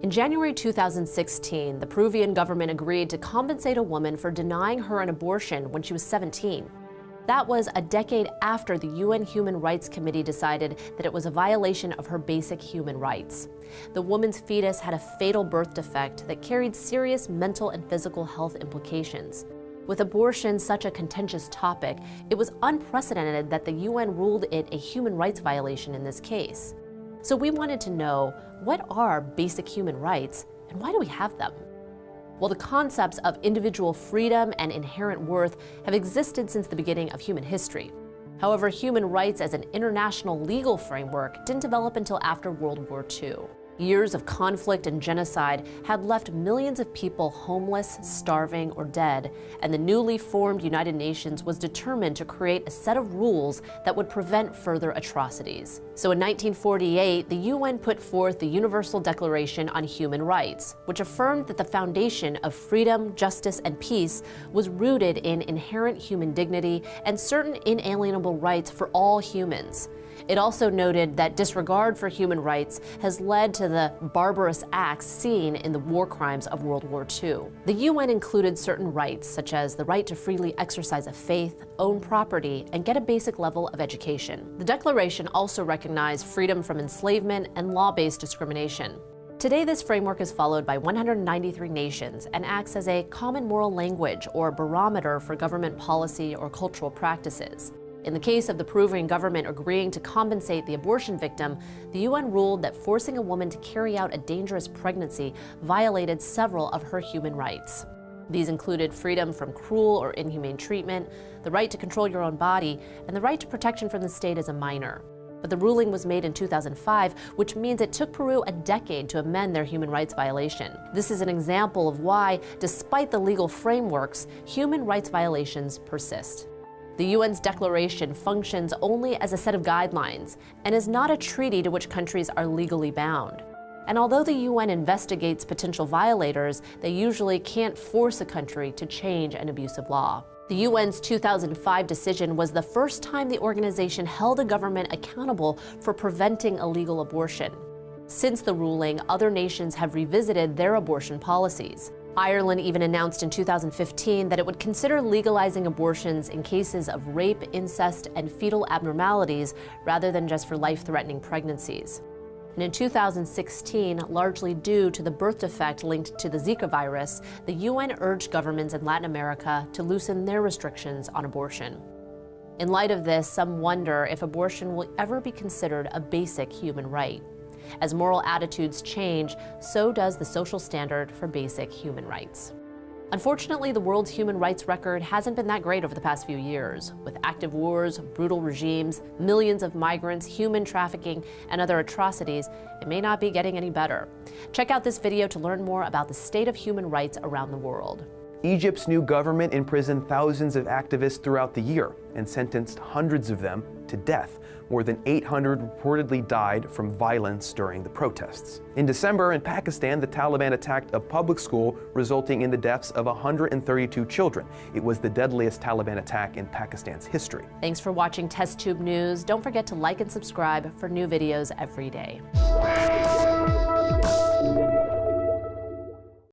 In January 2016, the Peruvian government agreed to compensate a woman for denying her an abortion when she was 17. That was a decade after the UN Human Rights Committee decided that it was a violation of her basic human rights. The woman's fetus had a fatal birth defect that carried serious mental and physical health implications. With abortion such a contentious topic, it was unprecedented that the UN ruled it a human rights violation in this case. So we wanted to know, what are basic human rights and why do we have them? Well, the concepts of individual freedom and inherent worth have existed since the beginning of human history. However, human rights as an international legal framework didn't develop until after World War II. Years of conflict and genocide had left millions of people homeless, starving, or dead, and the newly formed United Nations was determined to create a set of rules that would prevent further atrocities. So in 1948, the UN put forth the Universal Declaration on Human Rights, which affirmed that the foundation of freedom, justice, and peace was rooted in inherent human dignity and certain inalienable rights for all humans. It also noted that disregard for human rights has led to the barbarous acts seen in the war crimes of World War II. The UN included certain rights, such as the right to freely exercise a faith, own property, and get a basic level of education. The Declaration also recognized freedom from enslavement and law-based discrimination. Today, this framework is followed by 193 nations and acts as a common moral language or barometer for government policy or cultural practices. In the case of the Peruvian government agreeing to compensate the abortion victim, the UN ruled that forcing a woman to carry out a dangerous pregnancy violated several of her human rights. These included freedom from cruel or inhumane treatment, the right to control your own body, and the right to protection from the state as a minor. But the ruling was made in 2005, which means it took Peru a decade to amend their human rights violation. This is an example of why, despite the legal frameworks, human rights violations persist. The UN's declaration functions only as a set of guidelines and is not a treaty to which countries are legally bound. And although the UN investigates potential violators, they usually can't force a country to change an abusive law. The UN's 2005 decision was the first time the organization held a government accountable for preventing illegal abortion. Since the ruling, other nations have revisited their abortion policies. Ireland even announced in 2015 that it would consider legalizing abortions in cases of rape, incest, and fetal abnormalities rather than just for life-threatening pregnancies. And in 2016, largely due to the birth defect linked to the Zika virus, the UN urged governments in Latin America to loosen their restrictions on abortion. In light of this, some wonder if abortion will ever be considered a basic human right. As moral attitudes change, so does the social standard for basic human rights. Unfortunately, the world's human rights record hasn't been that great over the past few years. With active wars, brutal regimes, millions of migrants, human trafficking, and other atrocities, it may not be getting any better. Check out this video to learn more about the state of human rights around the world. Egypt's new government imprisoned thousands of activists throughout the year and sentenced hundreds of them to death. More than 800 reportedly died from violence during the protests. In December, in Pakistan, the Taliban attacked a public school, resulting in the deaths of 132 children. It was the deadliest Taliban attack in Pakistan's history. Thanks for watching TestTube News. Don't forget to like and subscribe for new videos every day.